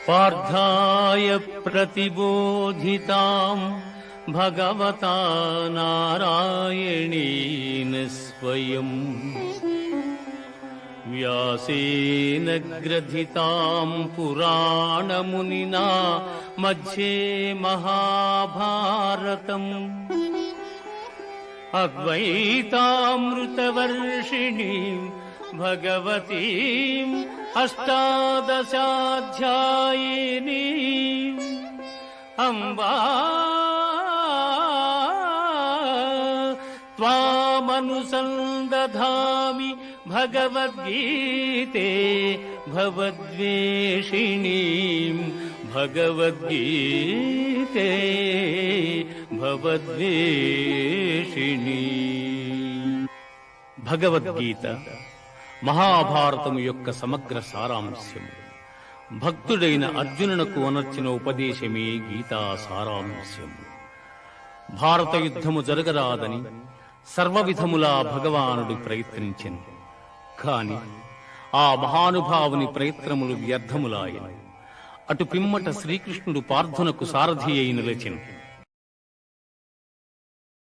పార్థాయ ప్రతిబోధితాం భగవతా నారాయణేన స్వయం వ్యాసేన గ్రథితాం పురాణమునినా మధ్యే మహాభారతం అద్వైతామృతవర్షిణీం భగవతీం అష్టాదశాధ్యాయినీం అంబా త్వామనుసందధామి భగవద్గీతే భవద్వేషిణీం భగవద్గీతే భవద్వేషిణీం. భగవద్గీత మహాభారతము యొక్క సమగ్ర సారాంశము. భక్తుడైన అర్జునునకు అనర్చిన ఉపదేశమే గీతా సారాంశము. భారత యుద్ధము జరగరాదని సర్వవిధములా భగవానుడు ప్రయత్నించెను. కాని ఆ మహానుభావుని ప్రయత్నములు వ్యర్థములాయను. అటు పిమ్మట శ్రీకృష్ణుడు పార్థునకు సారథి అయి నిలిచెను.